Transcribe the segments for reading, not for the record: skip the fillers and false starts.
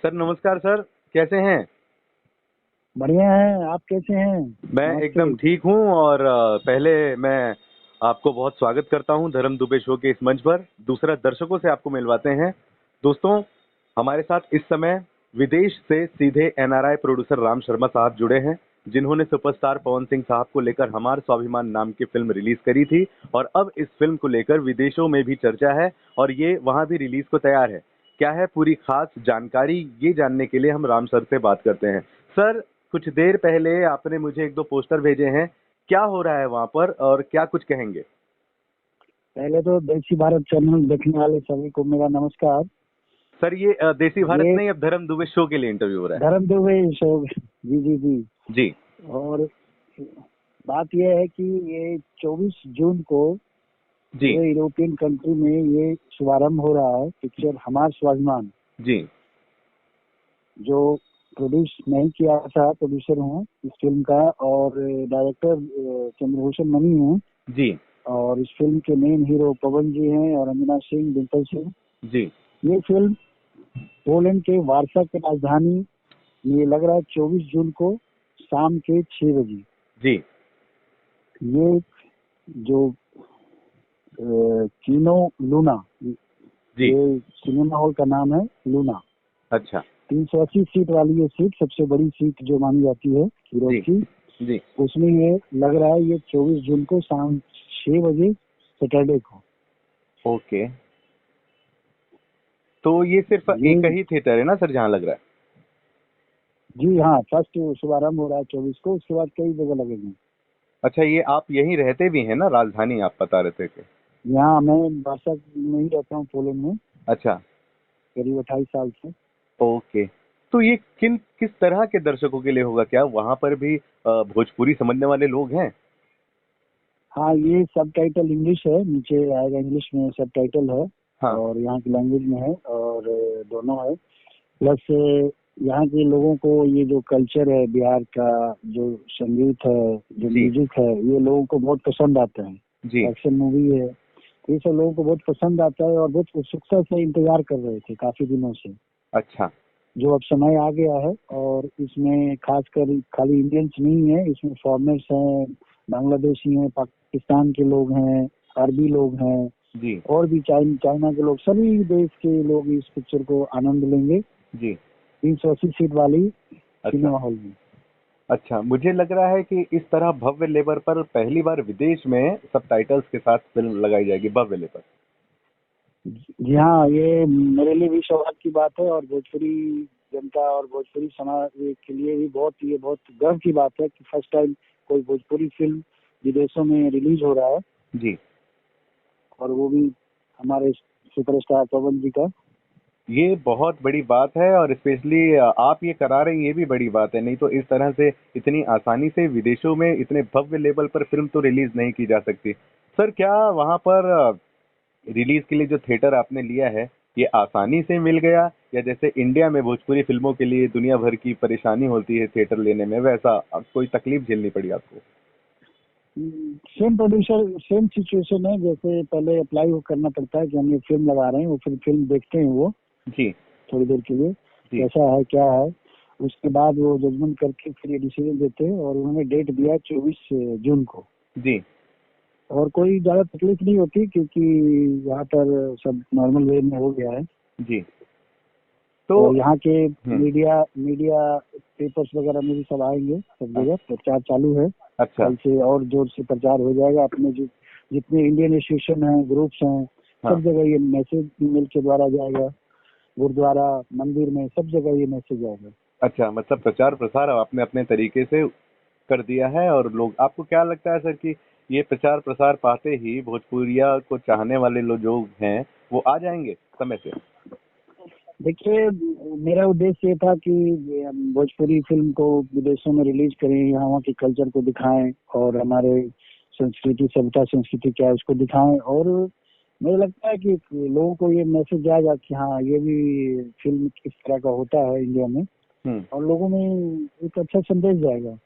Sir नमस्कार sir, कैसे हैं? बढ़िया है। आप कैसे हैं? मैं नमस्ते। एकदम ठीक हूँ और पहले मैं आपको बहुत स्वागत करता हूँ धर्म दुबे शो के इस मंच पर। दूसरा, दर्शकों से आपको मिलवाते हैं। दोस्तों, हमारे साथ इस समय विदेश से सीधे एनआरआई प्रोड्यूसर राम शर्मा साहब जुड़े हैं, जिन्होंने सुपरस्टार पवन सिंह साहब को लेकर हमार स्वाभिमान नाम की फिल्म रिलीज करी थी और अब इस फिल्म को लेकर विदेशों में भी चर्चा है और ये वहाँ भी रिलीज को तैयार है। क्या है पूरी खास जानकारी, ये जानने के लिए हम राम सर से बात करते हैं। सर, कुछ देर पहले आपने मुझे एक दो पोस्टर भेजे हैं, क्या हो रहा है वहां पर और क्या कुछ कहेंगे? पहले तो देसी भारत चैनल देखने वाले सभी को मेरा नमस्कार। सर, ये देसी भारत ये नहीं, अब धर्म दुबे शो के लिए इंटरव्यू हो रहा है। धर्म दुबे शो। जी जी जी। जी। और बात यह है कि ये 24 जून को जी। पूरे यूरोपियन कंट्री में ये शुभारंभ हो रहा है पिक्चर हमार स्वाभिमान, जी। जो प्रोड्यूस नहीं किया था। प्रोड्यूसर हूँ इस फिल्म का और डायरेक्टर चंद्रभूषण मणि हैं। जी। और इस फिल्म के मेन हीरो पवन जी हैं और अंजना सिंह, डिम्पल सिंह। जी। ये फिल्म पोलैंड के वार्सा की राजधानी में ये लग रहा है 24 जून को शाम के 6 बजे। जी। ये जो किनो लूना, जी। ये सिनेमा हॉल का नाम है लूना। अच्छा। 380 सीट वाली ये सीट सबसे बड़ी सीट जो मानी जाती है यूरोप जी। की, जी। उसमें ये लग रहा है ये 24 जून को शाम 6 बजे सैटरडे को। ओके, तो ये सिर्फ ये एक ही थिएटर है ना सर, जहाँ लग रहा है? जी हाँ, फर्स्ट शुभारंभ हो रहा है 24 को, उसके बाद कई जगह लगेंगे। अच्छा, ये आप यहीं रहते भी हैं ना, राजधानी आप बता रहे थे कि? यहाँ मैं वार्सा में ही रहता हूँ, पोलैंड में, अच्छा। करीब 28 साल से। ओके, तो ये किस तरह के दर्शकों के लिए होगा? क्या वहां पर भी भोजपुरी समझने वाले लोग हैं? हाँ, ये सब टाइटल इंग्लिश है, नीचे आएगा इंग्लिश में सब टाइटल है। हाँ। और यहाँ की लैंग्वेज में है और दोनों है। प्लस यहाँ के लोगों को ये जो कल्चर है बिहार का, जो संगीत है, जो जी। म्यूजिक है, ये लोगों को बहुत पसंद आता है। जी। एक्शन मूवी है, ये सब लोगों को बहुत पसंद आता है और बहुत उत्सुकता से इंतजार कर रहे थे काफी दिनों से। अच्छा। जो अब समय आ गया है और इसमें खासकर खाली इंडियंस नहीं है, इसमें फॉरेनर्स हैं, बांग्लादेशी हैं, पाकिस्तान के लोग हैं, अरबी लोग हैं जी। और भी चाइना के लोग, सभी देश के लोग इस पिक्चर को आनंद लेंगे। जी। 380 सीट वाली अच्छा। सिनेमा हॉल में। अच्छा, मुझे लग रहा है कि इस तरह भव्य लेबर पर पहली बार विदेश में सबटाइटल्स के साथ फिल्म लगाई जाएगी, भव्य लेबर। जी हाँ, ये मेरे लिए भी सौभाग्य की बात है और भोजपुरी जनता और भोजपुरी समाज के लिए भी बहुत गर्व की बात है कि फर्स्ट टाइम कोई भोजपुरी फिल्म विदेशों में रिलीज हो रहा है, जी। और वो भी हमारे सुपरस्टार पवन जी का। ये बहुत बड़ी बात है और स्पेशली आप ये करा रहे हैं, ये भी बड़ी बात है। नहीं तो इस तरह से इतनी आसानी से विदेशों में इतने भव्य लेवल पर फिल्म तो रिलीज नहीं की जा सकती। सर, क्या वहाँ पर रिलीज के लिए जो थिएटर आपने लिया है, ये आसानी से मिल गया, या जैसे इंडिया में भोजपुरी फिल्मों के लिए दुनिया भर की परेशानी होती है थिएटर लेने में, वैसा कोई तकलीफ झेलनी पड़ी आपको? सेम प्रोड्यूसर सेम सिचुएशन है, जैसे पहले अप्लाई करना पड़ता है कि हम ये फिल्म लगा रहे हैं, वो फिर फिल्म देखते हैं वो जी। थोड़ी देर के लिए जी। कैसा है क्या है। उसके बाद वो जजमेंट करके फिर ये डिसीजन देते हैं और उन्होंने डेट दिया 24 जून को। जी। और कोई ज्यादा तकलीफ नहीं होती क्योंकि यहाँ पर सब नॉर्मल वे में हो गया है। जी। तो और यहाँ के हम्म। मीडिया मीडिया पेपर्स वगैरह में भी सब आएंगे, सब जगह प्रचार चालू है। अच्छा। कल से और जोर से प्रचार हो जाएगा। अपने जो जितने इंडियन एसोसिएशन हैं, ग्रुप्स हैं, हाँ। सब जगह ये मैसेज ईमेल के द्वारा जाएगा। गुरुद्वारा, मंदिर में, सब जगह ये मैसेज आएगा। अच्छा, मतलब प्रचार प्रसार आपने अपने तरीके से कर दिया है और लोग, आपको क्या लगता है सर कि ये प्रचार प्रसार पाते ही भोजपुरिया को चाहने वाले लोग जो हैं वो आ जाएंगे समय से? देखिए, मेरा उद्देश्य ये था कि भोजपुरी फिल्म को विदेशों में रिलीज करें, यहाँ के कल्चर को दिखाएं और हमारे संस्कृति, सभ्यता, संस्कृति क्या है उसको दिखाएं। और मुझे लगता है कि लोगों को ये मैसेज जाएगा कि हाँ, ये भी फिल्म किस तरह का होता है इंडिया में, हम्म। और लोगों में एक अच्छा संदेश जाएगा।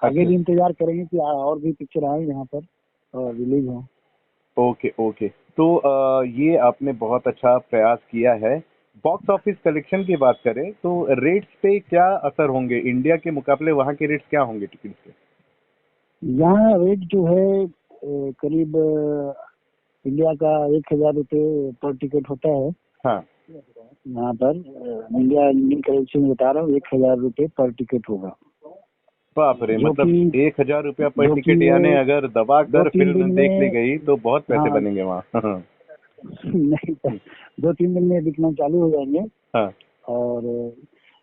आगे अच्छा। भी इंतजार करेंगे कि और भी पिक्चर आए यहाँ पर और रिलीज हो। ओके। ओके, तो ये आपने बहुत अच्छा प्रयास किया है। बॉक्स ऑफिस कलेक्शन की बात करें तो रेट्स पे क्या असर होंगे, इंडिया के मुकाबले वहाँ के रेट्स क्या होंगे टिकट के? यहाँ रेट जो है करीब इंडिया का 1,000 रुपये पर टिकट होता है। हाँ। यहाँ पर इंडिया इंडियन करेंसी में बता रहा हूँ, 1,000 रुपये पर टिकट होगा। बाप रे, जो मतलब कि 1,000 रुपया पर जो कि टिकट, यानी ये अगर दबा दो कर तीन फिल्म दिन देख ली में, गई तो बहुत पैसे हाँ बनेंगे वहाँ। नहीं सर, 2-3 दिन में बिकना चालू हो जाएंगे। हाँ। और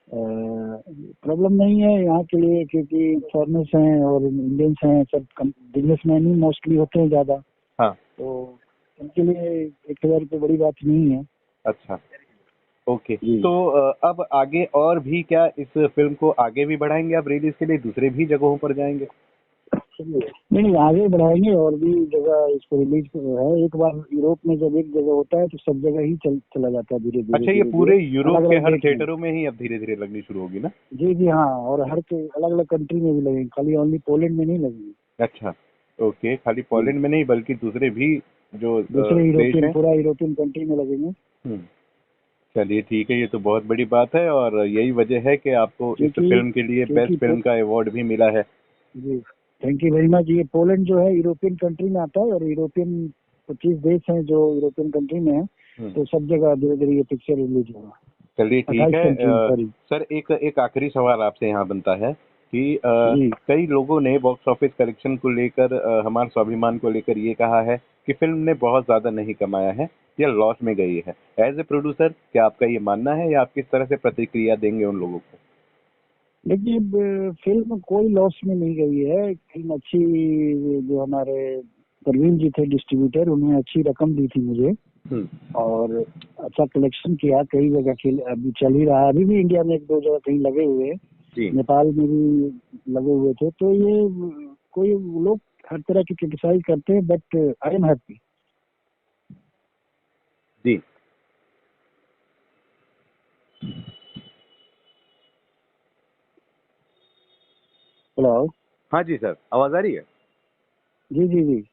प्रॉब्लम नहीं है यहाँ के लिए, क्योंकि फॉरेनर्स हैं और इंडियंस हैं, सब बिजनेसमैन ही मोस्टली होते हैं ज़्यादा, हाँ। तो उनके लिए 1,000 रुपये बड़ी बात नहीं है। अच्छा, ओके। जी तो अब आगे और भी क्या इस फिल्म को आगे भी बढ़ाएंगे आप रिलीज के लिए, दूसरे भी जगहों पर जाएंगे? नहीं नहीं, आगे बढ़ाएंगे और भी जगह इसको रिलीज है। एक बार यूरोप में जब एक जगह होता है तो सब जगह ही चला जाता है, धीरे धीरे अच्छा, ये धीरे धीरे पूरे अलग यूरोप के अलग हर डेट में। थिएटरों में ही अब धीरे धीरे लगनी शुरू होगी ना? जी जी हाँ, और हर के अलग अलग कंट्री में भी लगेंगे, खाली ओनली पोलैंड में नहीं लगेंगे। अच्छा, ओके। खाली जी, पोलैंड में नहीं बल्कि दूसरे भी जो दूसरे देश यूरोपियन, हैं। पूरा यूरोपियन कंट्री में लगेंगे। हम्म, चलिए ठीक है, ये तो बहुत बड़ी बात है और यही वजह है कि आपको इस क्योंकि फिल्म के लिए क्योंकि बेस्ट फिल्म का अवार्ड भी मिला है। जी, थैंक यू वेरी मच। ये पोलैंड जो है यूरोपियन कंट्री में आता है, और यूरोपियन 25 देश हैं जो यूरोपियन कंट्री में है, हम्म, तो सब जगह धीरे धीरे ये पिक्चर रिलीज होगा। चलिए ठीक 28 है। Country, sorry. सर, एक एक आखिरी सवाल आपसे यहाँ बनता है कि जी कई लोगों ने बॉक्स ऑफिस कलेक्शन को लेकर, हमारे स्वाभिमान को लेकर ये कहा है कि फिल्म ने बहुत ज़्यादा नहीं कमाया है या लॉस में गई है। एज ए प्रोड्यूसर, क्या आपका ये मानना है या आप किस तरह से प्रतिक्रिया देंगे उन लोगों को? देखिए, फिल्म कोई लॉस में नहीं गई है। फिल्म अच्छी, जो हमारे परवीन जी थे डिस्ट्रीब्यूटर, उन्होंने अच्छी रकम दी थी मुझे, हम्म, और अच्छा कलेक्शन किया। कई जगह खेल अभी चल ही रहा है, अभी भी इंडिया में 1-2 जगह कहीं लगे हुए हैं, जी नेपाल में भी लगे हुए थे। तो ये कोई लोग हर तरह की क्रिटिसाइज करते हैं, बट आई एम हैप्पी। जी। हेलो। हाँ जी सर, आवाज़ आ रही है? जी जी जी।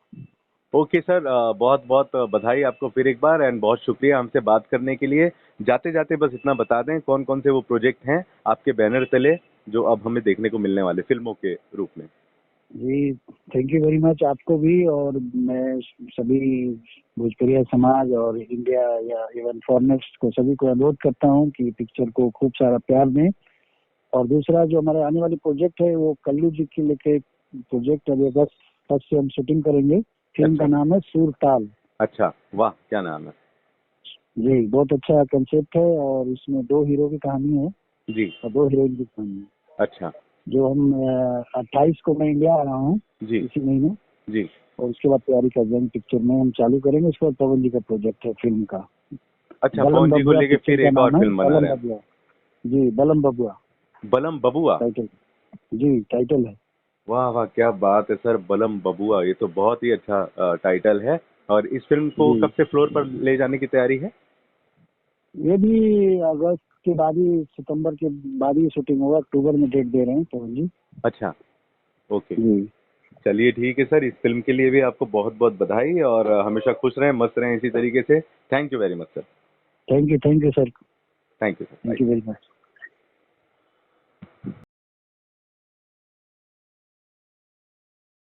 ओके सर, बहुत बहुत बधाई आपको फिर एक बार, एंड बहुत शुक्रिया हमसे बात करने के लिए। जाते जाते बस इतना बता दें कौन कौन से वो प्रोजेक्ट हैं आपके बैनर तले जो अब हमें देखने को मिलने वाले फिल्मों के रूप में। जी, थैंक यू वेरी मच आपको भी। और मैं सभी भोजपुरिया समाज और इंडिया या इवन फॉरेनर्स को, सभी को अनुरोध करता हूँ कि पिक्चर को खूब सारा प्यार दें। और दूसरा, जो हमारे आने वाली प्रोजेक्ट है, वो कल्लू जी की लेके प्रोजेक्ट अभी अगस्त 1 से हम शूटिंग करेंगे। फिल्म का अच्छा। नाम है सुरताल। अच्छा, वाह, क्या नाम है! जी, बहुत अच्छा कंसेप्ट है, और इसमें 2 हीरो की कहानी है जी। और 2 हीरोइन की कहानी है। अच्छा। जो हम 28 को मैं इंडिया आ रहा हूँ, जी। इसी महीने, जी। और उसके बाद तैयारी कर रहे हैं। पिक्चर में हम चालू करेंगे। उसके बाद पवन जी का प्रोजेक्ट है फिल्म का, अच्छा, बलम पवन जी को बबुआ लेके पिक्चर फिर का एक और नाम है, फिल्म बना बलम रहे हैं? बबुआ। जी, बलम बबुआ बलम बबुआ। टाइटल। जी, टाइटल है। वाह वाह, क्या बात है सर, बलम बबुआ, ये तो बहुत ही अच्छा टाइटल है। और इस फिल्म को जी, कब से फ्लोर पर ले जाने की तैयारी है? ये भी अगस्त के बाद ही, सितंबर के बाद ही शूटिंग होगा। अक्टूबर में डेट दे रहे हैं पवन जी। अच्छा, ओके। जी, चलिए ठीक है सर, इस फिल्म के लिए भी आपको बहुत बहुत बधाई, और हमेशा खुश रहें, मस्त रहें इसी तरीके से। Thank you very much sir. Thank you sir. Thank you sir, thank bye. You very much.